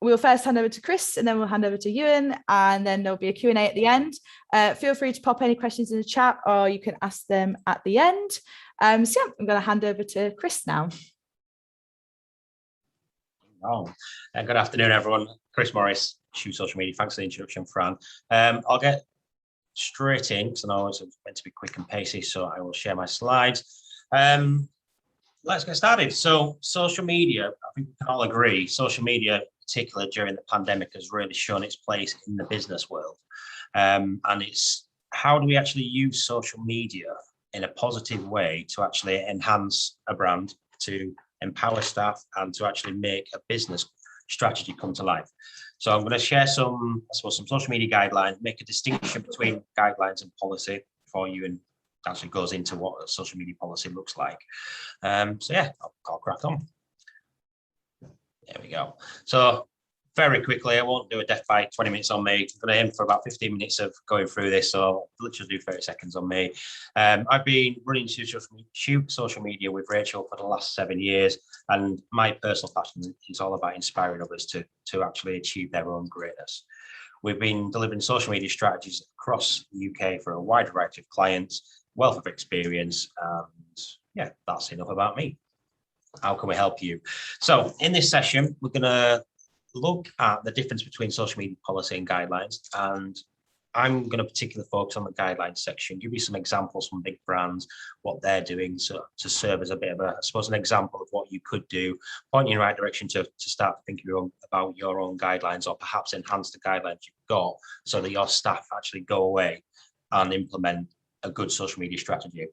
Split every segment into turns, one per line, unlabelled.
we'll first hand over to Chris and then we'll hand over to Ewan, and then there'll be a Q&A at the end. Feel free to pop any questions in the chat, or you can ask them at the end. So yeah, I'm going to hand over to Chris now.
Oh, good afternoon, everyone. Chris Morris, Shoe Social Media. Thanks for the introduction, Fran. I'll get straight in because I know it's meant to be quick and pacey, so I will share my slides. Let's get started. So social media, I think we can all agree, social media, particularly during the pandemic, has really shown its place in the business world. And it's how do we actually use social media in a positive way to actually enhance a brand, to empower staff, and to actually make a business strategy come to life. So I'm going to share some, I suppose, some social media guidelines, make a distinction between guidelines and policy before you and actually goes into what a social media policy looks like. So yeah, I'll crack on. There we go. So very quickly, I won't do a death by 20 minutes on me. I'm going to aim for about 15 minutes of going through this, so I'll literally do 30 seconds on me. I've been running Shoot social media with Rachel for the last 7 years, and my personal passion is all about inspiring others to actually achieve their own greatness. We've been delivering social media strategies across the UK for a wide variety of clients, wealth of experience, and yeah, that's enough about me. How can we help you? So in this session, we're going to look at the difference between social media policy and guidelines, and I'm going to particularly focus on the guidelines section, give you some examples from big brands, what they're doing, so to serve as a bit of a, I suppose, an example of what you could do, point you in the right direction to start thinking about your own guidelines, or perhaps enhance the guidelines you've got so that your staff actually go away and implement a good social media strategy.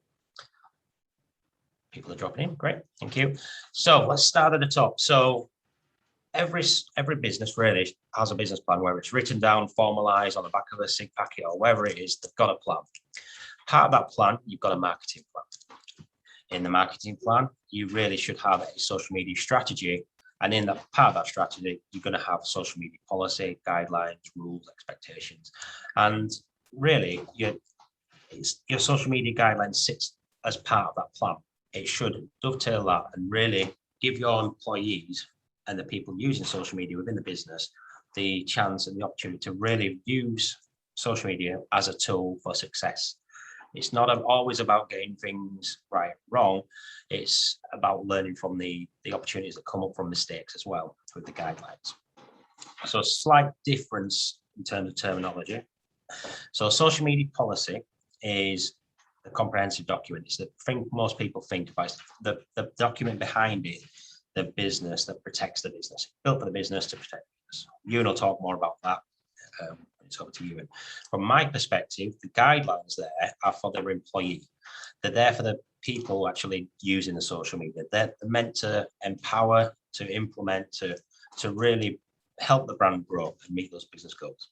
People are dropping in, great, thank you. So let's start at the top. So every business really has a business plan where it's written down, formalized on the back of a SIG packet or wherever it is, they've got a plan. Part of that plan, you've got a marketing plan. In the marketing plan, you really should have a social media strategy. And in that part of that strategy, you're going to have social media policy, guidelines, rules, expectations. And really, your social media guidelines sits as part of that plan. It should dovetail that and really give your employees and the people using social media within the business the chance and the opportunity to really use social media as a tool for success. It's not always about getting things right, wrong. It's about learning from the opportunities that come up from mistakes as well with the guidelines. So slight difference in terms of terminology. So social media policy is a comprehensive document. It's the thing most people think about, the document behind it, the business that protects the business, built for the business to protect the business. Ewan will talk more about that. It's over to Ewan. From my perspective, the guidelines there are for their employee. They're there for the people actually using the social media. They're meant to empower, to implement, to really help the brand grow and meet those business goals.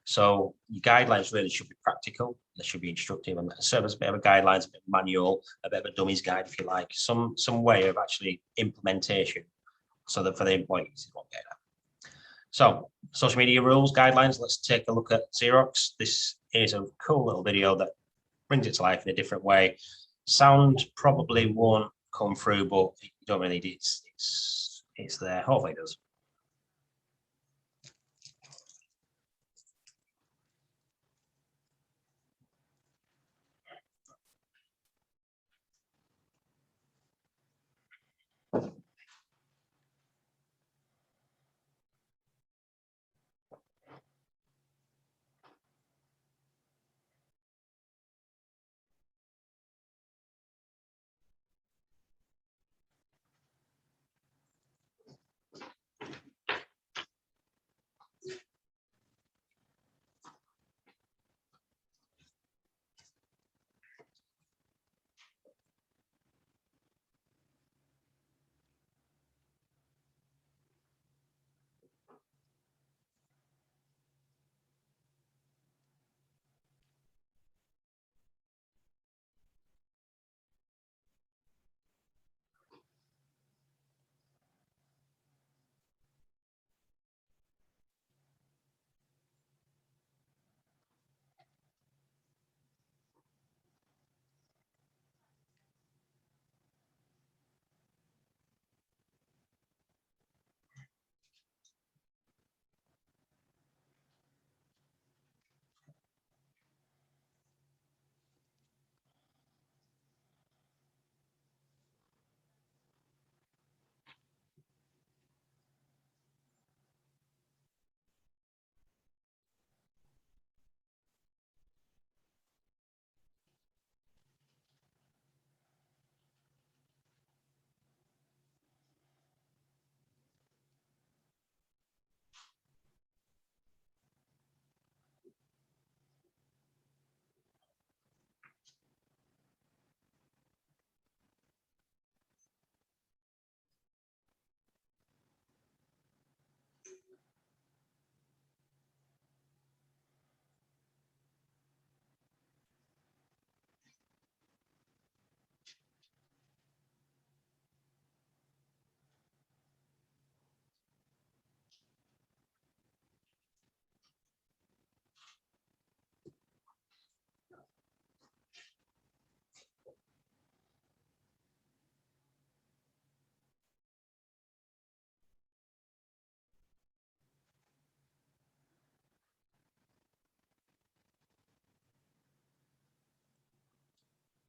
So your guidelines really should be practical, they should be instructive, and serve as a bit of a guidelines, a bit of a manual, a bit of a dummy's guide, if you like, some way of actually implementation so that for the employees is what get at. So social media rules, guidelines, let's take a look at Xerox. This is a cool little video that brings it to life in a different way. Sound probably won't come through, but you don't really need it. It's there, hopefully it does.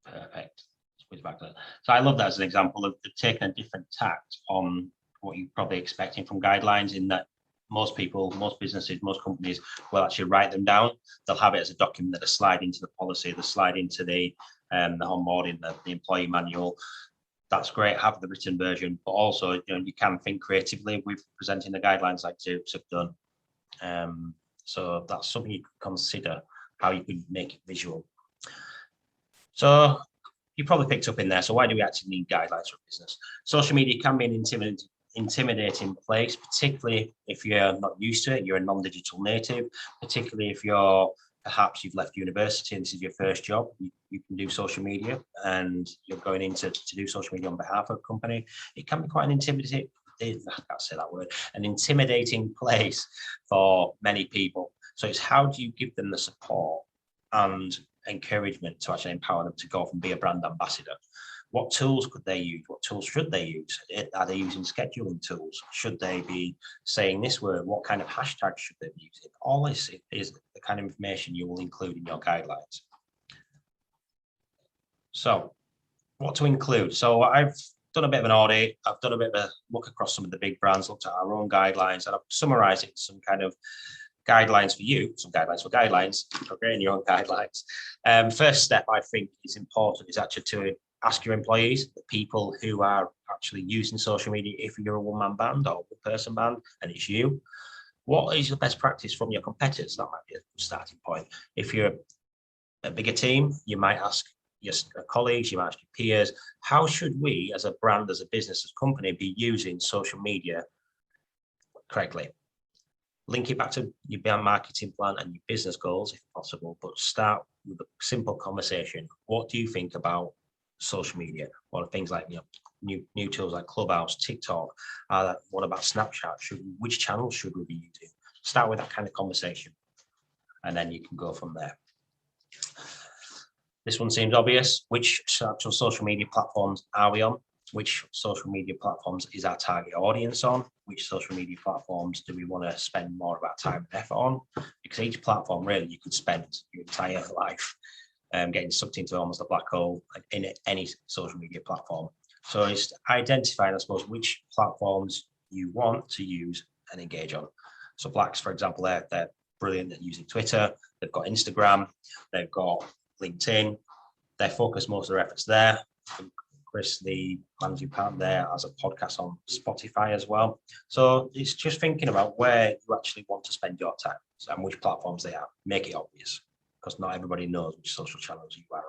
Perfect. Switch back to that. So I love that as an example of taking a different tact on what you're probably expecting from guidelines, in that most people, most businesses, most companies will actually write them down. They'll have it as a document that they slide into the policy, they slide into the onboarding, the employee manual. That's great, have the written version, but also, you can think creatively with presenting the guidelines like Zoops have done. So that's something you could consider, how you could make it visual. So you probably picked up in there. So why do we actually need guidelines for business? Social media can be an intimidating place, particularly if you're not used to it, you're a non-digital native, particularly if perhaps you've left university and this is your first job, you can do social media and you're going into to do social media on behalf of a company. It can be quite an intimidating, I can't say that word, an intimidating place for many people. So it's how do you give them the support and encouragement to actually empower them to go off and be a brand ambassador? What tools could they use? What tools should they use? Are they using scheduling tools? Should they be saying this word? What kind of hashtags should they be using? All this is the kind of information you will include in your guidelines. So what to include? So I've done a bit of an audit. I've done a bit of a look across some of the big brands, looked at our own guidelines, and I've summarized it in some kind of guidelines for you, some guidelines for guidelines, for creating your own guidelines. First step I think is important is actually to ask your employees, the people who are actually using social media, if you're a one-man band or a one-person band and it's you, what is the best practice from your competitors? That might be a starting point. If you're a bigger team, you might ask your colleagues, you might ask your peers, how should we as a brand, as a business, as a company be using social media correctly? Link it back to your marketing plan and your business goals if possible, but start with a simple conversation. What do you think about social media? What are things like new tools like Clubhouse, TikTok? What about Snapchat? Which channels should we be using? Start with that kind of conversation, and then you can go from there. This one seems obvious. Which actual social media platforms are we on? Which social media platforms is our target audience on? Which social media platforms do we want to spend more of our time and effort on? Because each platform, really, you could spend your entire life getting sucked into almost a black hole in any social media platform. So it's identifying, I suppose, which platforms you want to use and engage on. So Blacks, for example, they're brilliant at using Twitter. They've got Instagram. They've got LinkedIn. They focus most of their efforts there. Chris, the managing partner there, has a podcast on Spotify as well. So it's just thinking about where you actually want to spend your time and which platforms they are. Make it obvious, because not everybody knows which social channels you are on.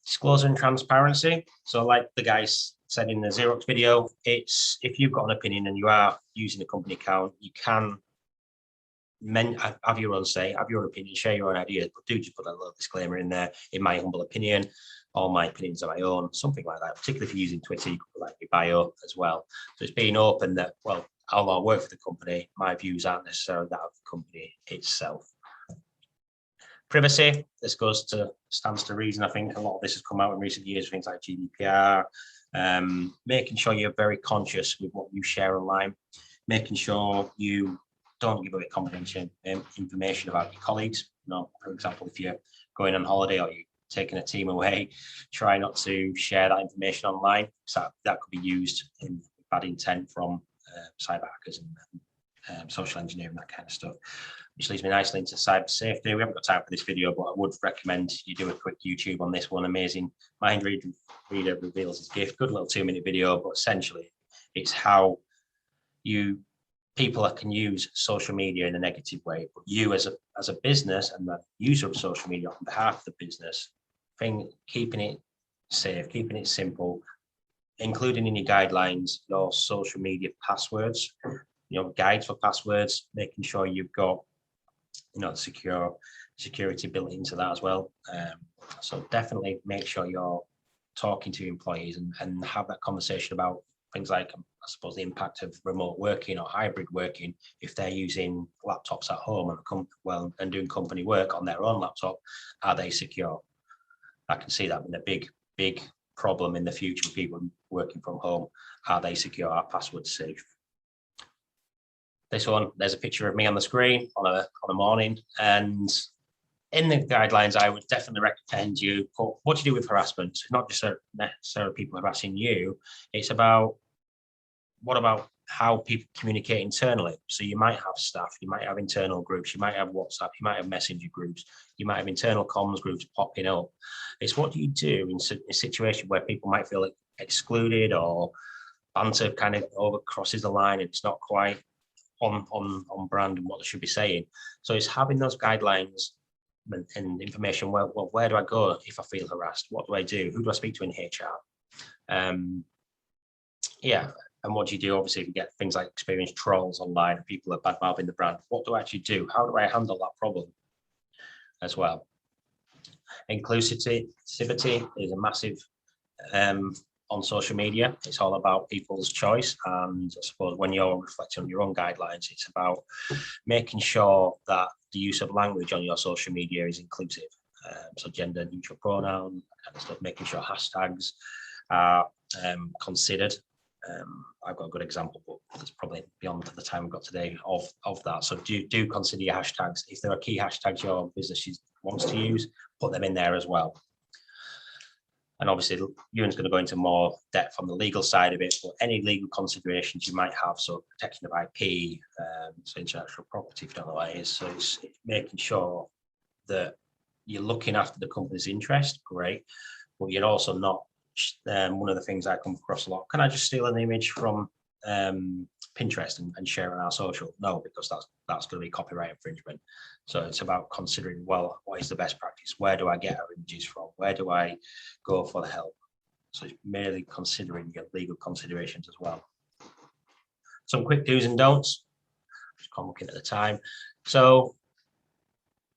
Disclosure and transparency. So like the guys said in the Xerox video, it's if you've got an opinion and you are using a company account, you can have your own say, have your own opinion, share your own ideas, but do just put a little disclaimer in there. In my humble opinion, all my opinions are my own, something like that. Particularly if you're using Twitter, you could put like your bio as well. So it's being open that, well, although I work for the company, my views aren't necessarily that of the company itself. Privacy, this stands to reason. I think a lot of this has come out in recent years, things like GDPR, making sure you're very conscious with what you share online, making sure you don't give away confidential information about your colleagues. For example, if you're going on holiday or you're taking a team away, try not to share that information online. So that could be used in bad intent from cyber hackers and social engineering, that kind of stuff. Which leads me nicely into cyber safety. We haven't got time for this video, but I would recommend you do a quick YouTube on this one. Amazing Mind Reader reveals his gift. Good little 2-minute video, but essentially it's how people can use social media in a negative way, but you as a business and the user of social media on behalf of the business, keeping it safe, keeping it simple, including in your guidelines, your social media passwords, guides for passwords, making sure you've got, security built into that as well. So definitely make sure you're talking to your employees and have that conversation about things like, I suppose, the impact of remote working or hybrid working. If they're using laptops at home and doing company work on their own laptop, are they secure? I can see that being a big problem in the future with people working from home. Are they secure? Are passwords safe? This one, there's a picture of me on the screen on a morning, and in the guidelines, I would definitely recommend you put what do you do with harassment. It's not just necessarily people harassing you. It's about what about how people communicate internally. So you might have staff, you might have internal groups, you might have WhatsApp, you might have messenger groups, you might have internal comms groups popping up. It's what do you do in a situation where people might feel excluded or banter kind of over crosses the line and it's not quite on brand and what they should be saying. So it's having those guidelines and information. Well, where do I go if I feel harassed? What do I do? Who do I speak to in HR? Yeah. And what do you do? Obviously, if you get things like experienced trolls online and people are bad-mouthing the brand, what do I actually do? How do I handle that problem as well? Inclusivity is a massive on social media. It's all about people's choice. And I suppose when you're reflecting on your own guidelines, it's about making sure that the use of language on your social media is inclusive. So gender neutral pronoun, kind of stuff, making sure hashtags are considered. I've got a good example, but it's probably beyond the time we've got today of that. So do consider your hashtags. If there are key hashtags your business wants to use, put them in there as well. And obviously, Ewan's going to go into more depth on the legal side of it, but any legal considerations you might have, so protection of IP, so intellectual property, if you don't know what it is. So it's making sure that you're looking after the company's interest, great, but you're also not, one of the things I come across a lot, can I just steal an image from Pinterest and share on our social? No, because that's going to be copyright infringement. So it's about considering, well, what is the best practice? Where do I get our images from? Where do I go for the help? So it's merely considering your legal considerations as well. Some quick do's and don'ts. Just looking at the time. So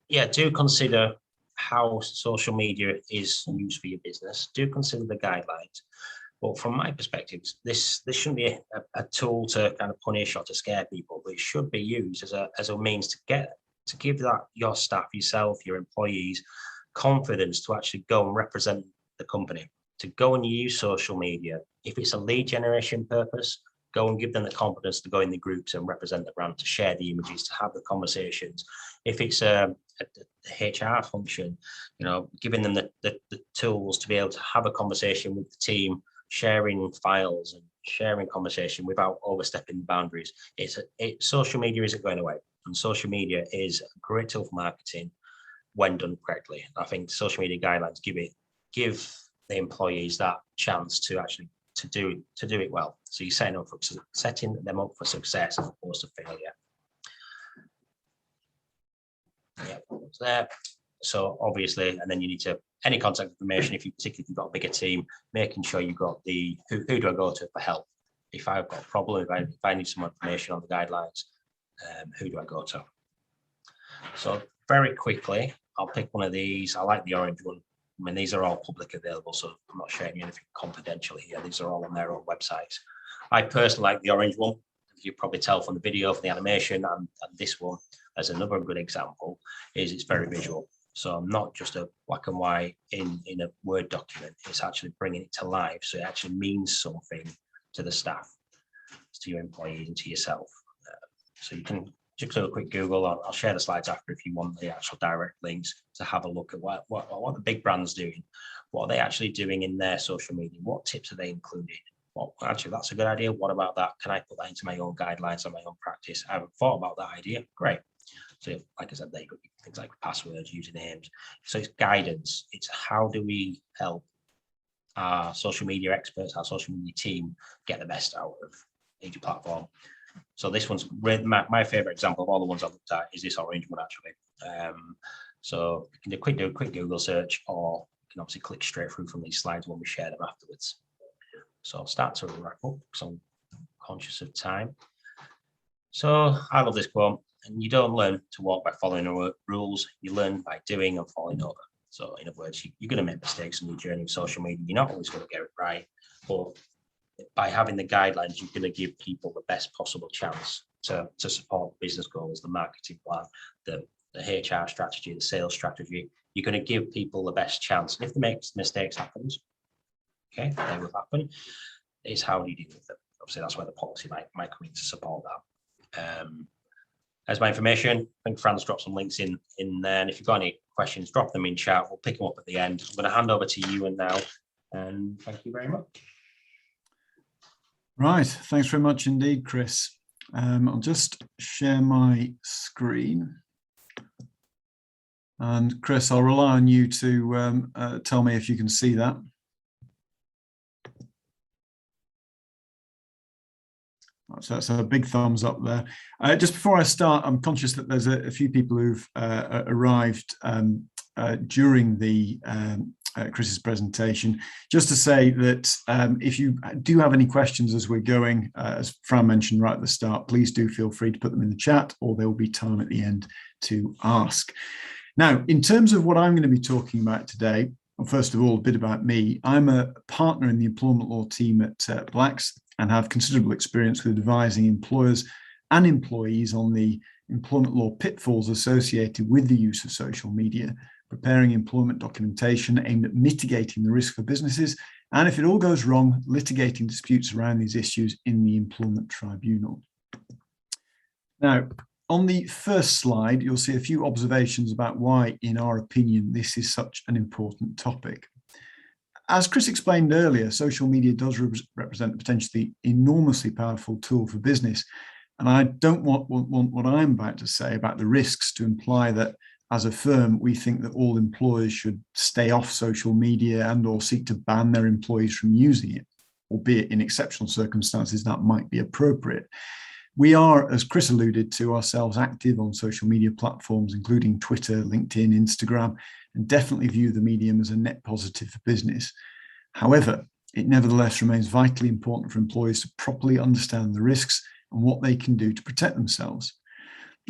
yeah, do consider how social media is used for your business. Do consider the guidelines. But from my perspective, this shouldn't be a tool to kind of punish or to scare people, but it should be used as a means to give that your staff, yourself, your employees confidence to actually go and represent the company, to go and use social media. If it's a lead generation purpose, go and give them the confidence to go in the groups and represent the brand, to share the images, to have the conversations. If it's a HR function, giving them the tools to be able to have a conversation with the team, sharing files and sharing conversation without overstepping boundaries. Social media isn't going away, and social media is a great tool for marketing when done correctly. I think social media guidelines give the employees that chance to actually to do it well. So you're setting them up for success as opposed to failure. Yeah, there. So obviously, and then you need to, any contact information, particularly if you've got a bigger team, making sure you've got who do I go to for help? If I've got a problem, if I need some information on the guidelines, who do I go to? So very quickly, I'll pick one of these. I like the orange one. I mean, these are all public available, so I'm not sharing anything confidential here. These are all on their own websites. I personally like the orange one. You probably tell from the video, from the animation, and this one as another good example is it's very visual. So I'm not just a black and white in a Word document. It's actually bringing it to life. So it actually means something to the staff, to your employees, and to yourself. So you can just do a quick Google. I'll share the slides after if you want the actual direct links to have a look at what the big brands doing. What are they actually doing in their social media? What tips are they including? Well, actually, that's a good idea. What about that? Can I put that into my own guidelines and my own practice? I haven't thought about that idea. Great. So, like I said, they could be things like passwords, usernames. So it's guidance. It's how do we help our social media experts, our social media team get the best out of each platform. So this one's my favorite example of all the ones I looked at is this orange one actually. So you can do a quick Google search, or you can obviously click straight through from these slides when we share them afterwards. So I'll start to wrap up because I'm conscious of time. So I love this quote, and you don't learn to walk by following rules, you learn by doing and falling over. So in other words, you're going to make mistakes on your journey of social media. You're not always going to get it right, but by having the guidelines, you're going to give people the best possible chance to support business goals, the marketing plan, the HR strategy, the sales strategy. You're going to give people the best chance. And if they make mistakes happens, okay, they will happen. It's how do you deal with them? Obviously, that's where the policy might come in to support that. There's my information. I think Fran's dropped some links in there. And if you've got any questions, drop them in chat. We'll pick them up at the end. I'm going to hand over to you now. And thank you very much.
Right. Thanks very much indeed, Chris. I'll just share my screen. And Chris, I'll rely on you to tell me if you can see that. So that's a big thumbs up there. Just before I start, I'm conscious that there's a few people who've arrived during the Chris's presentation. Just to say that if you do have any questions as we're going, as Fran mentioned right at the start, please do feel free to put them in the chat, or there will be time at the end to ask. Now, in terms of what I'm going to be talking about today, well, first of all, a bit about me. I'm a partner in the employment law team at Blacks and have considerable experience with advising employers and employees on the employment law pitfalls associated with the use of social media, preparing employment documentation aimed at mitigating the risk for businesses, and if it all goes wrong, litigating disputes around these issues in the employment tribunal. Now, on the first slide, you'll see a few observations about why, in our opinion, this is such an important topic. As Chris explained earlier, social media does represent a potentially enormously powerful tool for business. And I don't want what I'm about to say about the risks to imply that as a firm, we think that all employers should stay off social media and or seek to ban their employees from using it, albeit in exceptional circumstances that might be appropriate. We are, as Chris alluded to, ourselves active on social media platforms, including Twitter, LinkedIn, Instagram, and definitely view the medium as a net positive for business. However, it nevertheless remains vitally important for employees to properly understand the risks and what they can do to protect themselves.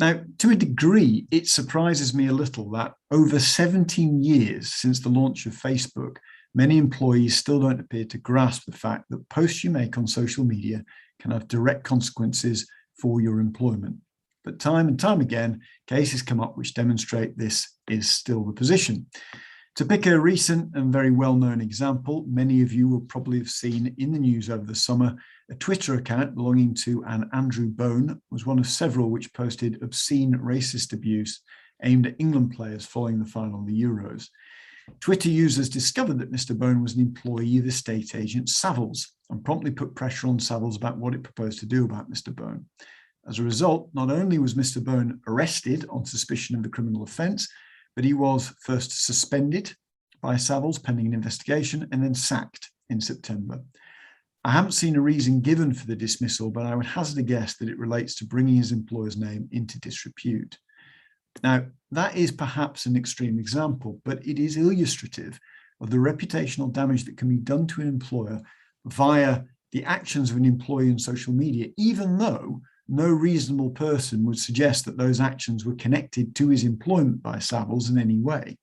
Now, to a degree, it surprises me a little that over 17 years since the launch of Facebook, many employees still don't appear to grasp the fact that posts you make on social media can have direct consequences for your employment. But time and time again, cases come up which demonstrate this is still the position. To pick a recent and very well-known example, many of you will probably have seen in the news over the summer, a Twitter account belonging to an Andrew Bone was one of several which posted obscene racist abuse aimed at England players following the final of the Euros. Twitter users discovered that Mr. Bone was an employee of estate agent Savills and promptly put pressure on Savills about what it proposed to do about Mr. Bone. As a result, not only was Mr. Bone arrested on suspicion of the criminal offence, but he was first suspended by Savills pending an investigation and then sacked in September. I haven't seen a reason given for the dismissal, but I would hazard a guess that it relates to bringing his employer's name into disrepute. Now, that is perhaps an extreme example, but it is illustrative of the reputational damage that can be done to an employer via the actions of an employee on social media, even though no reasonable person would suggest that those actions were connected to his employment by Savills in any way.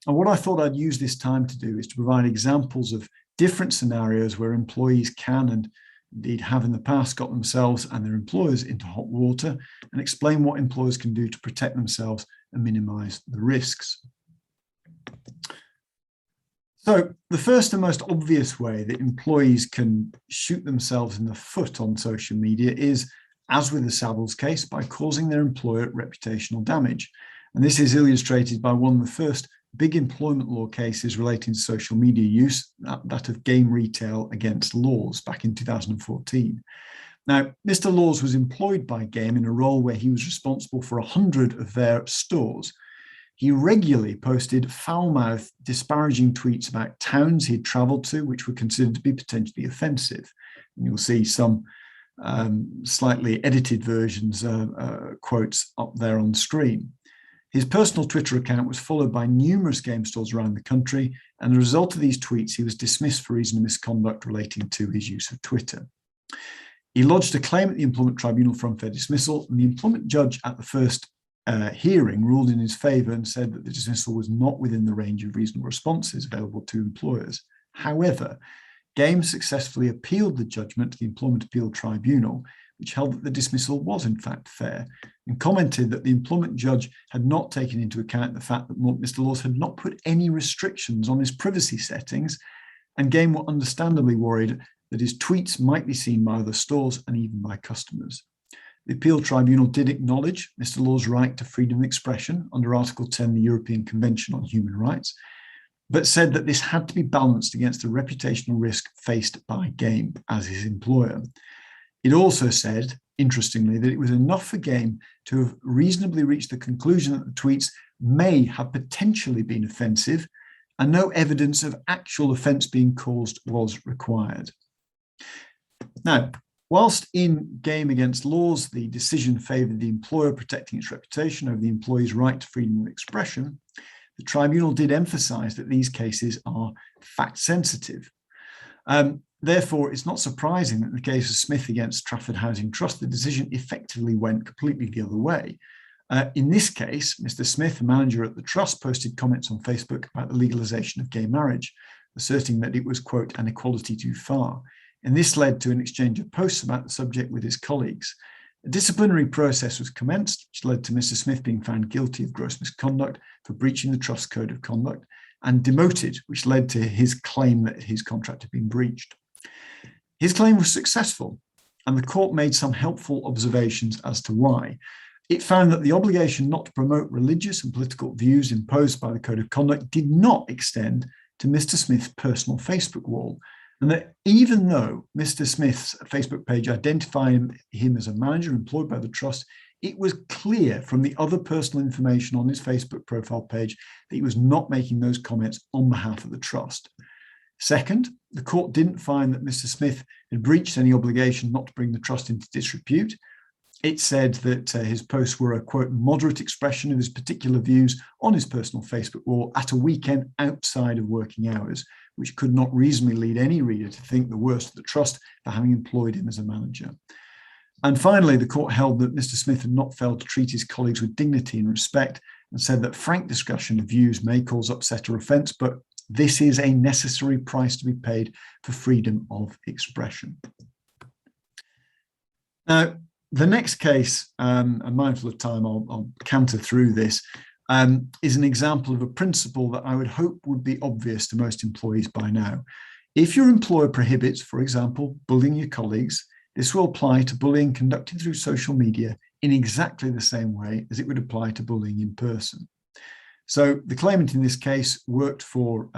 And what I thought I'd use this time to do is to provide examples of different scenarios where employees can and indeed have in the past got themselves and their employers into hot water, and explain what employers can do to protect themselves and minimize the risks. So the first and most obvious way that employees can shoot themselves in the foot on social media is, as with the Savills case, by causing their employer reputational damage. And this is illustrated by one of the first big employment law cases relating to social media use, that of Game Retail against Laws back in 2014. Now, Mr. Laws was employed by Game in a role where he was responsible for 100 of their stores. He regularly posted foul-mouthed, disparaging tweets about towns he'd traveled to, which were considered to be potentially offensive. And you'll see some slightly edited versions, quotes up there on the screen. His personal Twitter account was followed by numerous game stores around the country, and as a result of these tweets, he was dismissed for reason of misconduct relating to his use of Twitter. He lodged a claim at the Employment Tribunal for unfair dismissal, and the employment judge at the first hearing ruled in his favour and said that the dismissal was not within the range of reasonable responses available to employers. However, Game successfully appealed the judgment to the Employment Appeal Tribunal, which held that the dismissal was in fact fair, and commented that the employment judge had not taken into account the fact that Mr. Laws had not put any restrictions on his privacy settings, and Game were understandably worried that his tweets might be seen by other stores and even by customers. The appeal tribunal did acknowledge Mr. Law's right to freedom of expression under Article 10 of the European Convention on Human Rights, but said that this had to be balanced against the reputational risk faced by Game as his employer. It also said, interestingly, that it was enough for Game to have reasonably reached the conclusion that the tweets may have potentially been offensive, and no evidence of actual offence being caused was required. Now, whilst in Game against Laws, the decision favoured the employer protecting its reputation over the employee's right to freedom of expression, the tribunal did emphasise that these cases are fact-sensitive. Therefore, it's not surprising that in the case of Smith against Trafford Housing Trust, the decision effectively went completely the other way. In this case, Mr. Smith, a manager at the trust, posted comments on Facebook about the legalisation of gay marriage, asserting that it was, quote, an equality too far. And this led to an exchange of posts about the subject with his colleagues. A disciplinary process was commenced, which led to Mr. Smith being found guilty of gross misconduct for breaching the trust code of conduct, and demoted, which led to his claim that his contract had been breached. His claim was successful, and the court made some helpful observations as to why. It found that the obligation not to promote religious and political views imposed by the Code of Conduct did not extend to Mr. Smith's personal Facebook wall, and that even though Mr. Smith's Facebook page identified him as a manager employed by the trust, it was clear from the other personal information on his Facebook profile page that he was not making those comments on behalf of the trust. Second, the court didn't find that Mr. Smith had breached any obligation not to bring the trust into disrepute. It said that his posts were a, quote, moderate expression of his particular views on his personal Facebook wall at a weekend outside of working hours, which could not reasonably lead any reader to think the worst of the trust for having employed him as a manager. And finally, the court held that Mr. Smith had not failed to treat his colleagues with dignity and respect, and said that frank discussion of views may cause upset or offence, but this is a necessary price to be paid for freedom of expression. Now, the next case, I'm mindful of time, I'll canter through this, is an example of a principle that I would hope would be obvious to most employees by now. If your employer prohibits, for example, bullying your colleagues, this will apply to bullying conducted through social media in exactly the same way as it would apply to bullying in person. So the claimant in this case worked for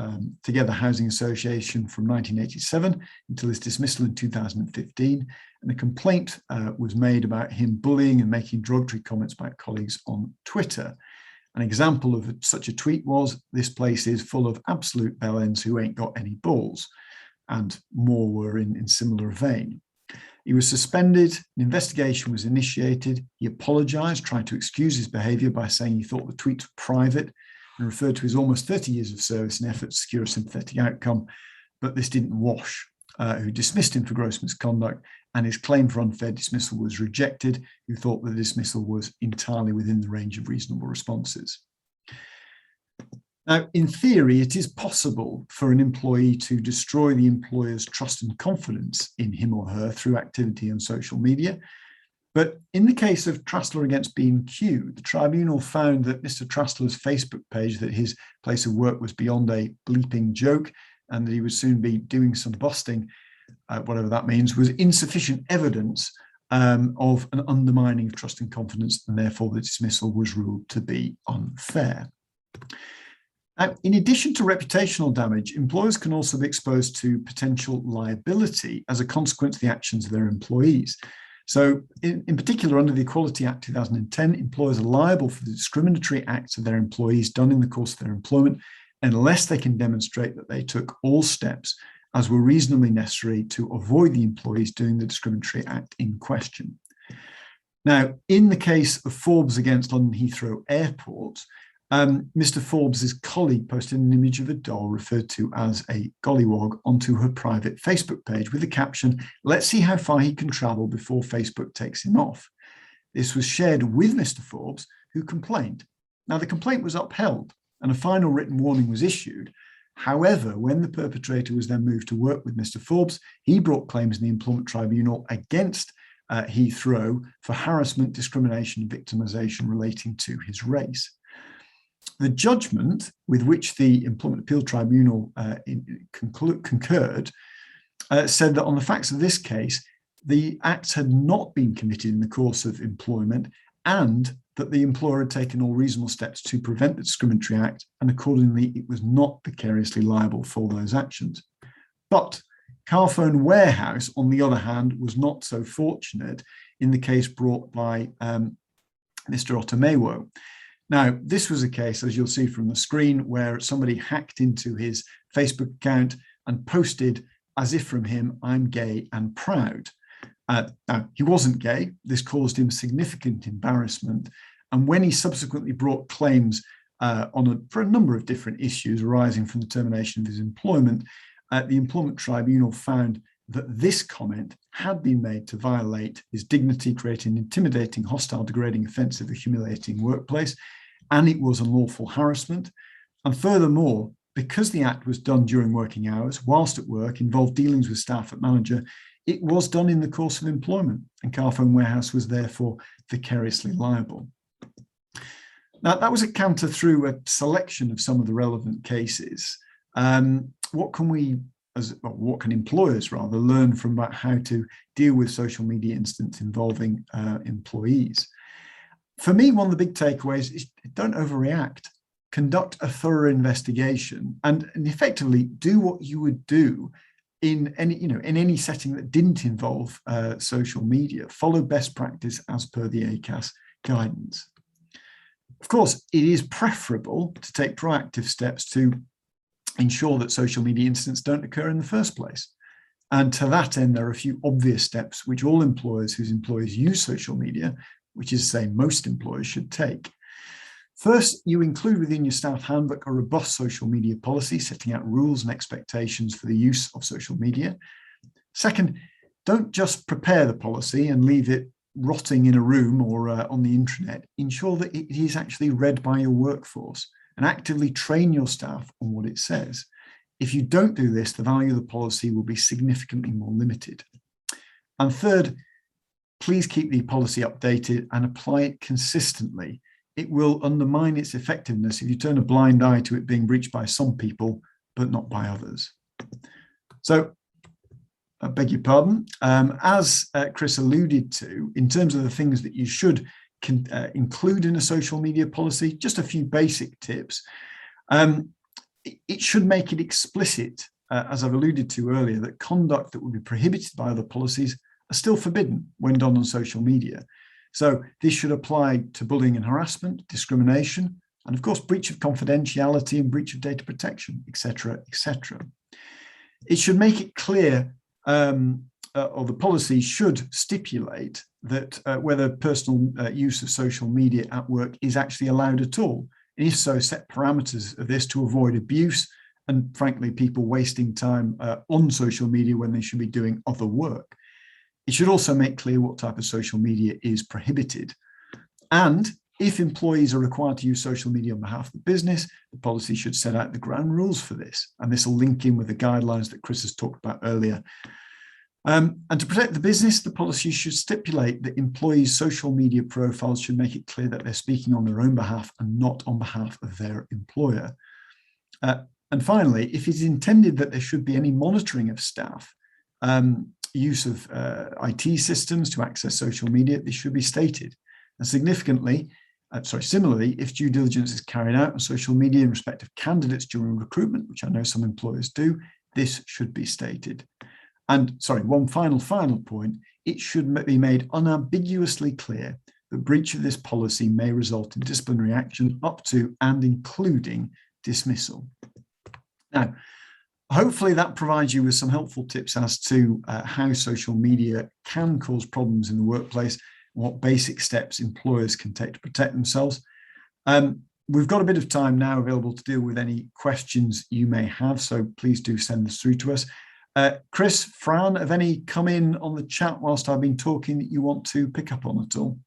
Together Housing Association from 1987 until his dismissal in 2015, and a complaint was made about him bullying and making derogatory comments about colleagues on Twitter. An example of such a tweet was, "This place is full of absolute bellends who ain't got any balls," and more were in similar vein. He was suspended, an investigation was initiated, he apologised, tried to excuse his behaviour by saying he thought the tweets were private, and referred to his almost 30 years of service in effort to secure a sympathetic outcome, but this didn't wash, who dismissed him for gross misconduct, and his claim for unfair dismissal was rejected, who thought the dismissal was entirely within the range of reasonable responses. Now, in theory, it is possible for an employee to destroy the employer's trust and confidence in him or her through activity on social media. But in the case of Trassler against B&Q, the tribunal found that Mr. Trassler's Facebook page, that his place of work was beyond a bleeping joke and that he would soon be doing some busting, whatever that means, was insufficient evidence of an undermining of trust and confidence, and therefore the dismissal was ruled to be unfair. Now, in addition to reputational damage, employers can also be exposed to potential liability as a consequence of the actions of their employees. So in particular, under the Equality Act 2010, employers are liable for the discriminatory acts of their employees done in the course of their employment, unless they can demonstrate that they took all steps as were reasonably necessary to avoid the employees doing the discriminatory act in question. Now, in the case of Forbes against London Heathrow Airport, Mr. Forbes' colleague posted an image of a doll referred to as a gollywog onto her private Facebook page with the caption, "Let's see how far he can travel before Facebook takes him off." This was shared with Mr. Forbes, who complained. Now, the complaint was upheld and a final written warning was issued. However, when the perpetrator was then moved to work with Mr. Forbes, he brought claims in the Employment Tribunal against Heathrow for harassment, discrimination, and victimisation relating to his race. The judgment with which the Employment Appeal Tribunal concurred said that on the facts of this case, the acts had not been committed in the course of employment, and that the employer had taken all reasonable steps to prevent the discriminatory act, and accordingly it was not vicariously liable for those actions. But Carphone Warehouse, on the other hand, was not so fortunate in the case brought by Mr. Otomewo. Now, this was a case, as you'll see from the screen, where somebody hacked into his Facebook account and posted, as if from him, "I'm gay and proud." Now, he wasn't gay. This caused him significant embarrassment. And when he subsequently brought claims for a number of different issues arising from the termination of his employment, the Employment Tribunal found that this comment had been made to violate his dignity, creating an intimidating, hostile, degrading, offensive, or humiliating workplace, and it was unlawful harassment. And furthermore, because the act was done during working hours, whilst at work, involved dealings with staff at manager, it was done in the course of employment, and Carphone Warehouse was therefore vicariously liable. Now, that was a canter through a selection of some of the relevant cases. What can employers rather learn from about how to deal with social media incidents involving employees? For me, one of the big takeaways is don't overreact. Conduct a thorough investigation and effectively do what you would do in any setting that didn't involve social media. Follow best practice as per the ACAS guidance. Of course, it is preferable to take proactive steps to ensure that social media incidents don't occur in the first place. And to that end, there are a few obvious steps which all employers whose employees use social media, which is to say most employers, should take. First, you include within your staff handbook a robust social media policy setting out rules and expectations for the use of social media. Second, don't just prepare the policy and leave it rotting in a room or on the intranet. Ensure that it is actually read by your workforce and actively train your staff on what it says. If you don't do this, the value of the policy will be significantly more limited. And third, please keep the policy updated and apply it consistently. It will undermine its effectiveness if you turn a blind eye to it being breached by some people, but not by others. So, I beg your pardon. As Chris alluded to, in terms of the things that you should include in a social media policy, just a few basic tips. It should make it explicit, as I've alluded to earlier, that conduct that would be prohibited by other policies are still forbidden when done on social media. So this should apply to bullying and harassment, discrimination, and of course, breach of confidentiality and breach of data protection, etc., etc. It should make it clear, or the policy should stipulate that whether personal use of social media at work is actually allowed at all. And if so, set parameters of this to avoid abuse and, frankly, people wasting time on social media when they should be doing other work. It should also make clear what type of social media is prohibited. And if employees are required to use social media on behalf of the business, the policy should set out the ground rules for this. And this will link in with the guidelines that Chris has talked about earlier. And to protect the business, the policy should stipulate that employees' social media profiles should make it clear that they're speaking on their own behalf and not on behalf of their employer. And finally, if it's intended that there should be any monitoring of staff, use of IT systems to access social media, this should be stated. And similarly, if due diligence is carried out on social media in respect of candidates during recruitment, which I know some employers do, this should be stated. And one final point, it should be made unambiguously clear that breach of this policy may result in disciplinary action up to and including dismissal. Now, hopefully that provides you with some helpful tips as to how social media can cause problems in the workplace and what basic steps employers can take to protect themselves. We've got a bit of time now available to deal with any questions you may have, so please do send this through to us. Chris, Fran, have any come in on the chat whilst I've been talking that you want to pick up on at all?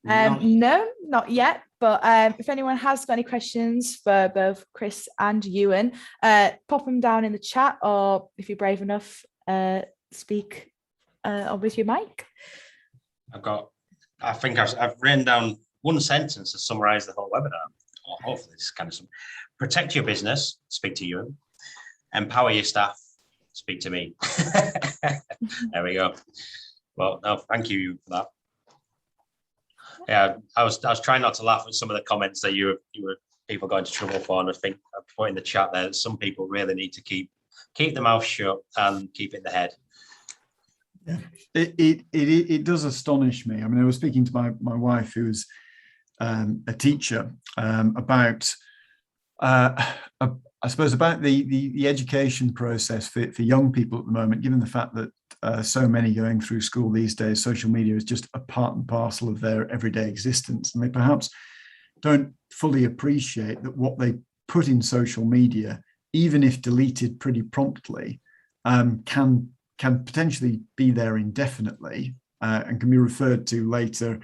No, not yet. But if anyone has got any questions for both Chris and Ewan, pop them down in the chat, or if you're brave enough, speak with your mic.
I think I've written down one sentence to summarize the whole webinar, or hopefully this kind of protect your business, speak to Ewan, empower your staff, speak to me. There we go. Well, no, thank you for that. Yeah, I was trying not to laugh at some of the comments that you were people going to trouble for, and I think I put in the chat there that some people really need to keep their mouth shut and keep it in the head.
Yeah, it does astonish me. I mean, I was speaking to my wife, who's a teacher, about I suppose about the education process for young people at the moment, given the fact that so many going through school these days, social media is just a part and parcel of their everyday existence, and they perhaps don't fully appreciate that what they put in social media, even if deleted pretty promptly, can potentially be there indefinitely and can be referred to later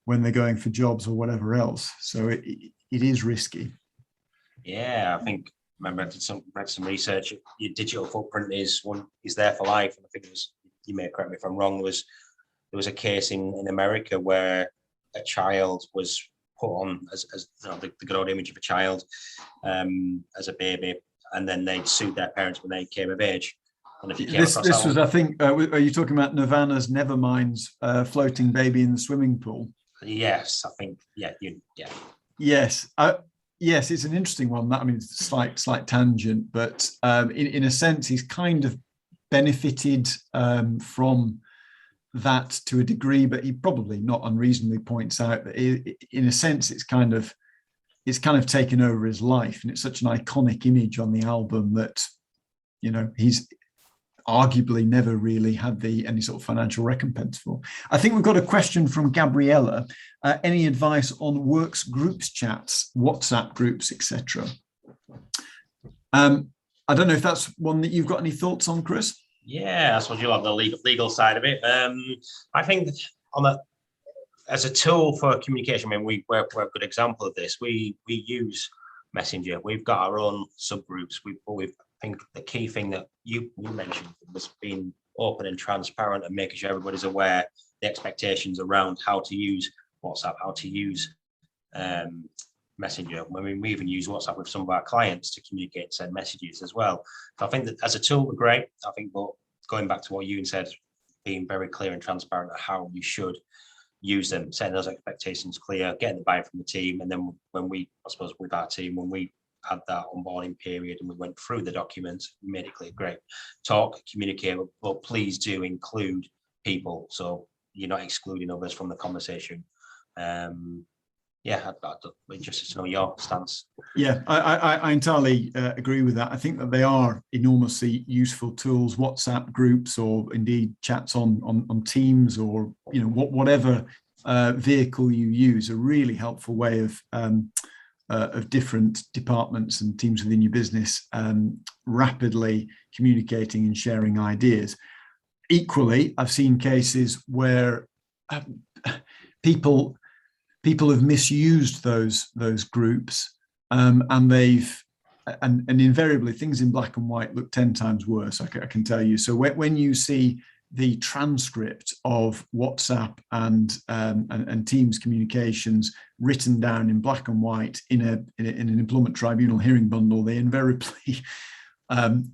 when they're going for jobs or whatever else. So it is risky. Yeah,
I think remember I did read some research. Your digital footprint is there for life, and I think it was, you may correct me if I'm wrong, there was a case in America where a child was put on as you know, the good old image of a child as a baby, and then they'd sued their parents when they came of age. And if you came across
this was, I think, are you talking about Nirvana's Nevermind's floating baby in the swimming pool?
Yes, I think, yeah.
Yes, yes, it's an interesting one. That, I mean, it's a slight tangent, but in a sense, he's kind of benefited from that to a degree, but he probably not unreasonably points out that in a sense, it's kind of taken over his life, and it's such an iconic image on the album that, you know, he's arguably never really had any sort of financial recompense for. I think we've got a question from Gabriella. Any advice on works groups chats, WhatsApp groups, etc.? I don't know if that's one that you've got any thoughts on, Chris?
Yeah, I suppose you'll have the legal side of it. I think that as a tool for communication, I mean, we're a good example of this. We use Messenger. We've got our own subgroups. I think the key thing that you mentioned was being open and transparent and making sure everybody's aware the expectations around how to use WhatsApp, how to use Messenger. I mean, we even use WhatsApp with some of our clients to communicate and send messages as well. So I think that as a tool, we're great. I think, but going back to what you said, being very clear and transparent on how you should use them, setting those expectations clear, getting the buy-in from the team, and then when we, I suppose, with our team, when we had that onboarding period and we went through the documents, we made it clear, great, talk, communicate, but please do include people, so you're not excluding others from the conversation. Yeah, I'd be interested to know your stance.
Yeah, I entirely agree with that. I think that they are enormously useful tools, WhatsApp groups, or indeed chats on Teams, or, you know, whatever vehicle you use, a really helpful way of different departments and teams within your business rapidly communicating and sharing ideas. Equally, I've seen cases where people have misused those groups, and invariably things in black and white look 10 times worse, I can tell you. So when you see the transcript of WhatsApp and Teams communications written down in black and white in an employment tribunal hearing bundle, they invariably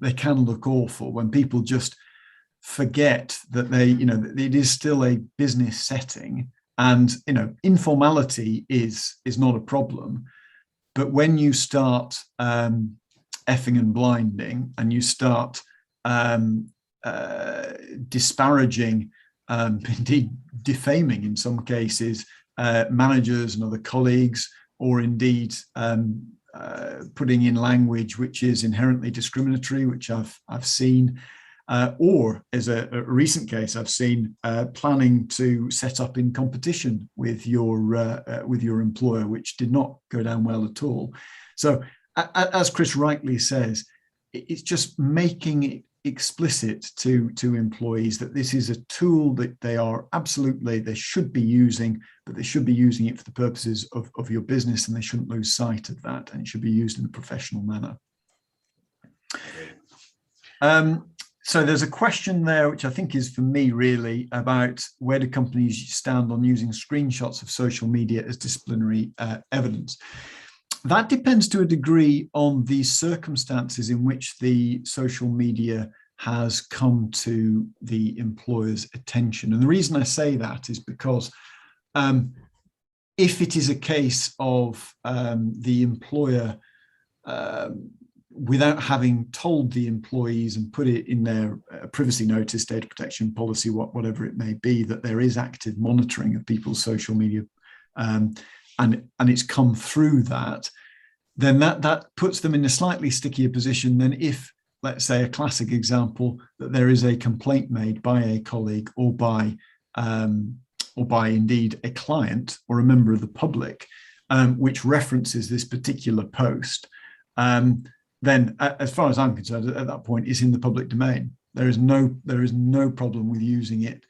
they can look awful when people just forget that it is still a business setting, and informality is not a problem. But when you start effing and blinding, and you start disparaging, indeed defaming in some cases, managers and other colleagues, or indeed putting in language which is inherently discriminatory, which I've seen, or as a recent case I've seen, planning to set up in competition with your employer, which did not go down well at all. So, as Chris rightly says, it's just making it explicit to employees that this is a tool that they should be using, but they should be using it for the purposes of your business, and they shouldn't lose sight of that, and it should be used in a professional manner. So there's a question there, which I think is for me really, about where do companies stand on using screenshots of social media as disciplinary evidence. That depends to a degree on the circumstances in which the social media has come to the employer's attention. And the reason I say that is because if it is a case of the employer without having told the employees and put it in their privacy notice, data protection policy, whatever it may be, that there is active monitoring of people's social media, and it's come through that, then that puts them in a slightly stickier position than if, let's say, a classic example, that there is a complaint made by a colleague or by indeed a client or a member of the public, which references this particular post. Then, as far as I'm concerned, at that point, it's in the public domain. There is no problem with using it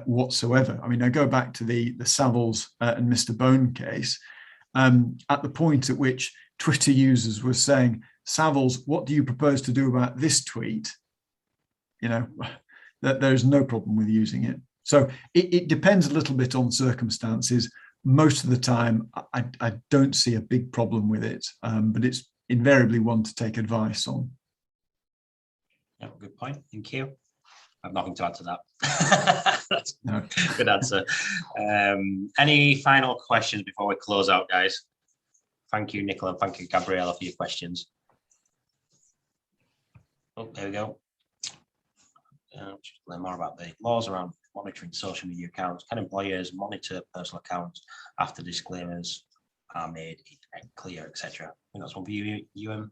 whatsoever. I mean, I go back to the Savills and Mr. Bone case. At the point at which Twitter users were saying, Savills, what do you propose to do about this tweet? That there's no problem with using it. So it depends a little bit on circumstances. Most of the time, I don't see a big problem with it, but it's invariably one to take advice on.
Yeah, good point. Thank you. I have nothing to add to that. That's a good answer. Any final questions before we close out, guys? Thank you, Nicola, and thank you, Gabriella, for your questions. Oh, there we go. Just learn more about the laws around monitoring social media accounts. Can employers monitor personal accounts after disclaimers are made clear, etc.? I think that's one for you, Ewan.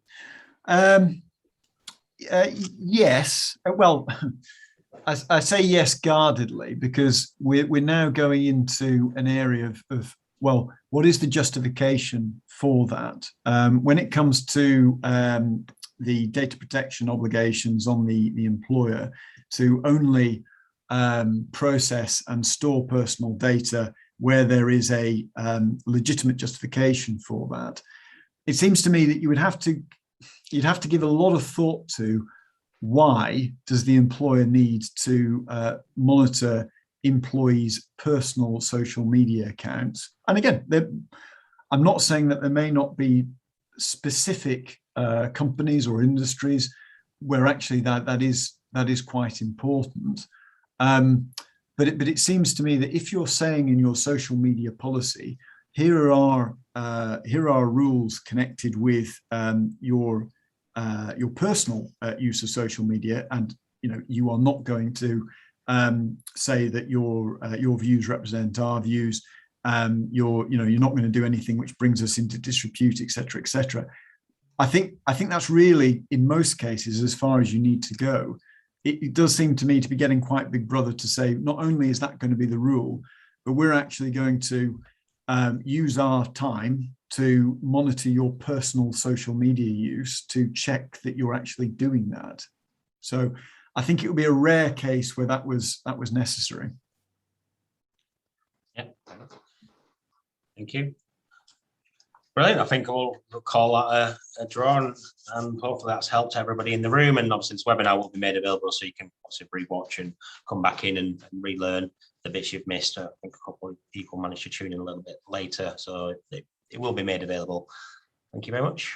Yes. Well, I say yes guardedly, because we're now going into an area of well, what is the justification for that? When it comes to the data protection obligations on the employer to only process and store personal data where there is a legitimate justification for that, it seems to me that you'd have to give a lot of thought to why does the employer need to monitor employees' personal social media accounts. And again, I'm not saying that there may not be specific companies or industries where actually that is quite important. But it seems to me that if you're saying in your social media policy, here are rules connected with your personal use of social media, and you are not going to say that your views represent our views. You're not going to do anything which brings us into disrepute, etc., etc. I think that's really, in most cases, as far as you need to go. It does seem to me to be getting quite Big Brother to say, not only is that going to be the rule, but we're actually going to use our time to monitor your personal social media use to check that you're actually doing that. So I think it would be a rare case where that was necessary.
Yeah. Thank you. Brilliant. I think we'll call that a draw, and hopefully that's helped everybody in the room. And obviously this webinar will be made available, so you can obviously rewatch and come back in and relearn the bits you've missed. I think a couple of people managed to tune in a little bit later, so it will be made available. Thank you very much.